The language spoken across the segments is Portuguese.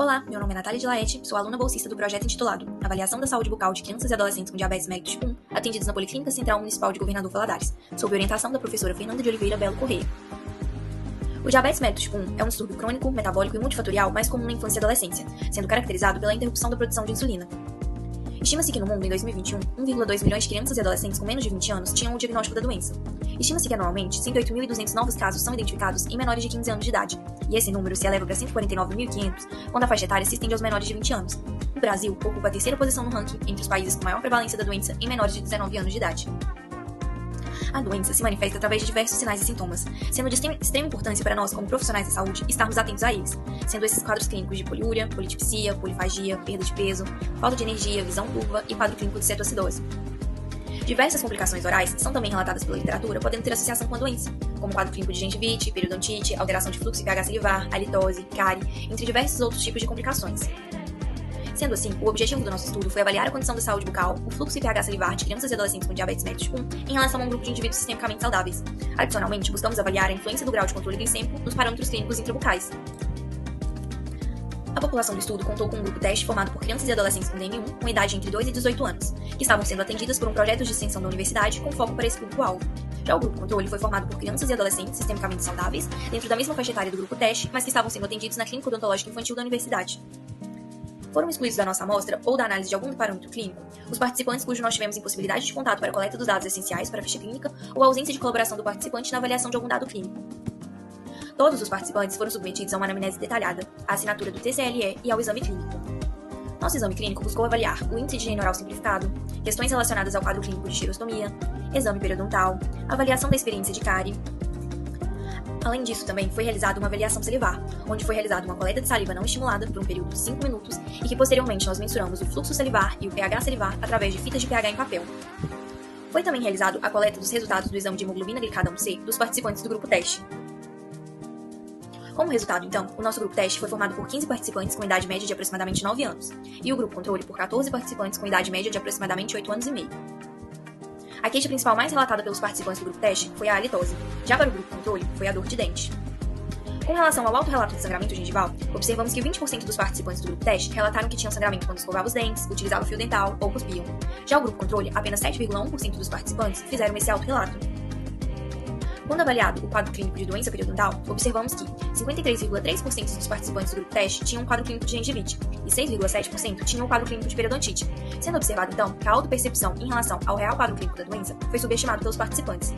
Olá, meu nome é Natália de Laete, sou aluna bolsista do projeto intitulado Avaliação da Saúde Bucal de Crianças e Adolescentes com Diabetes mellitus tipo 1, atendidos na Policlínica Central Municipal de Governador Valadares, sob orientação da professora Fernanda de Oliveira Belo Correia. O diabetes mellitus tipo 1 é um distúrbio crônico, metabólico e multifatorial mais comum na infância e adolescência, sendo caracterizado pela interrupção da produção de insulina. Estima-se que no mundo, em 2021, 1,2 milhões de crianças e adolescentes com menos de 20 anos tinham o diagnóstico da doença. Estima-se que anualmente, 108.200 novos casos são identificados em menores de 15 anos de idade, e esse número se eleva para 149.500 quando a faixa etária se estende aos menores de 20 anos. O Brasil ocupa a terceira posição no ranking entre os países com maior prevalência da doença em menores de 19 anos de idade. A doença se manifesta através de diversos sinais e sintomas, sendo de extrema importância para nós, como profissionais da saúde, estarmos atentos a eles, sendo esses quadros clínicos de poliúria, polidipsia, polifagia, perda de peso, falta de energia, visão turva e quadro clínico de cetoacidose. Diversas complicações orais são também relatadas pela literatura, podendo ter associação com a doença, como quadro clínico de gengivite, periodontite, alteração de fluxo e pH salivar, halitose, cárie, entre diversos outros tipos de complicações. Sendo assim, o objetivo do nosso estudo foi avaliar a condição de saúde bucal, o fluxo e pH salivar de crianças e adolescentes com diabetes mellitus tipo 1 em relação a um grupo de indivíduos sistemicamente saudáveis. Adicionalmente, buscamos avaliar a influência do grau de controle glicêmico nos parâmetros clínicos intrabucais. A população do estudo contou com um grupo teste formado por crianças e adolescentes com DM1 com idade entre 2 e 18 anos, que estavam sendo atendidas por um projeto de extensão da universidade com foco para esse público-alvo. Já o grupo controle foi formado por crianças e adolescentes sistemicamente saudáveis, dentro da mesma faixa etária do grupo teste, mas que estavam sendo atendidos na clínica odontológica infantil da universidade. Foram excluídos da nossa amostra ou da análise de algum parâmetro clínico os participantes cujo nós tivemos impossibilidade de contato para a coleta dos dados essenciais para a ficha clínica ou a ausência de colaboração do participante na avaliação de algum dado clínico. Todos os participantes foram submetidos a uma anamnese detalhada, à assinatura do TCLE e ao exame clínico. Nosso exame clínico buscou avaliar o índice de higiene oral simplificado, questões relacionadas ao quadro clínico de xerostomia, exame periodontal, avaliação da experiência de cárie. Além disso, também foi realizada uma avaliação salivar, onde foi realizada uma coleta de saliva não estimulada por um período de 5 minutos e que posteriormente nós mensuramos o fluxo salivar e o pH salivar através de fitas de pH em papel. Foi também realizada a coleta dos resultados do exame de hemoglobina glicada 1C dos participantes do grupo teste. Como resultado, então, o nosso grupo teste foi formado por 15 participantes com idade média de aproximadamente 9 anos, e o grupo controle por 14 participantes com idade média de aproximadamente 8 anos e meio. A queixa principal mais relatada pelos participantes do grupo teste foi a halitose, já para o grupo controle foi a dor de dente. Com relação ao alto relato de sangramento gengival, observamos que 20% dos participantes do grupo teste relataram que tinham sangramento quando escovavam os dentes, utilizavam fio dental ou cuspiam. Já o grupo controle, apenas 7,1% dos participantes fizeram esse alto relato. Quando avaliado o quadro clínico de doença periodontal, observamos que 53,3% dos participantes do grupo teste tinham um quadro clínico de gengivite e 6,7% tinham um quadro clínico de periodontite, sendo observado então que a autopercepção em relação ao real quadro clínico da doença foi subestimado pelos participantes.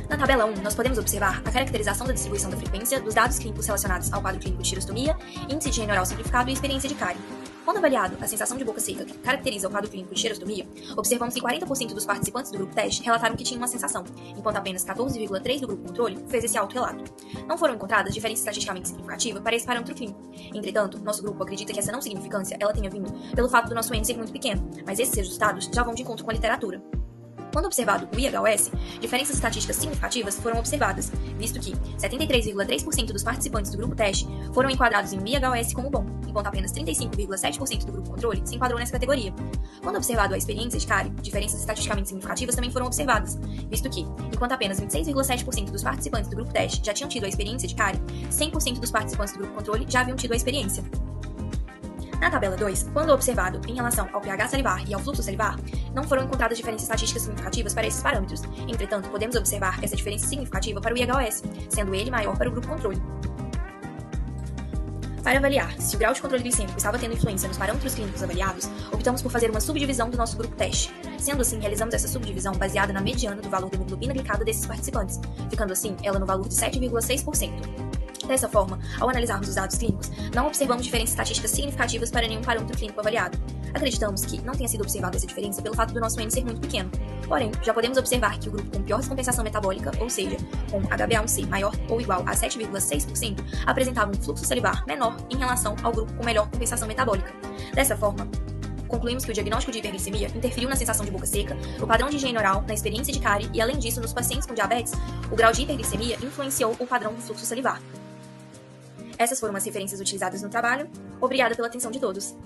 Na tabela 1, nós podemos observar a caracterização da distribuição da frequência dos dados clínicos relacionados ao quadro clínico de xerostomia, índice de higiene oral simplificado e experiência de cárie. Quando avaliado a sensação de boca seca que caracteriza o quadro clínico de xerostomia, observamos que 40% dos participantes do grupo teste relataram que tinham uma sensação, enquanto apenas 14,3% do grupo controle fez esse auto-relato. Não foram encontradas diferenças estatisticamente significativas para esse parâmetro clínico. Entretanto, nosso grupo acredita que essa não significância ela tenha vindo pelo fato do nosso N ser muito pequeno, mas esses resultados já vão de encontro com a literatura. Quando observado o IHS, diferenças estatísticas significativas foram observadas, visto que 73,3% dos participantes do grupo teste foram enquadrados em um IHS como bom, enquanto apenas 35,7% do grupo controle se enquadrou nessa categoria. Quando observado a experiência de cárie, diferenças estatisticamente significativas também foram observadas, visto que, enquanto apenas 26,7% dos participantes do grupo teste já tinham tido a experiência de cárie, 100% dos participantes do grupo controle já haviam tido a experiência. Na tabela 2, quando observado em relação ao pH salivar e ao fluxo salivar, não foram encontradas diferenças estatísticas significativas para esses parâmetros. Entretanto, podemos observar essa diferença significativa para o IHS, sendo ele maior para o grupo controle. Para avaliar se o grau de controle glicêmico estava tendo influência nos parâmetros clínicos avaliados, optamos por fazer uma subdivisão do nosso grupo teste. Sendo assim, realizamos essa subdivisão baseada na mediana do valor da hemoglobina glicada desses participantes, ficando assim ela no valor de 7,6%. Dessa forma, ao analisarmos os dados clínicos, não observamos diferenças estatísticas significativas para nenhum parâmetro clínico avaliado. Acreditamos que não tenha sido observada essa diferença pelo fato do nosso N ser muito pequeno. Porém, já podemos observar que o grupo com pior descompensação metabólica, ou seja, com HbA1c maior ou igual a 7,6%, apresentava um fluxo salivar menor em relação ao grupo com melhor compensação metabólica. Dessa forma, concluímos que o diagnóstico de hiperglicemia interferiu na sensação de boca seca, no padrão de higiene oral, na experiência de cárie e, além disso, nos pacientes com diabetes, o grau de hiperglicemia influenciou o padrão do fluxo salivar. Essas foram as referências utilizadas no trabalho. Obrigada pela atenção de todos.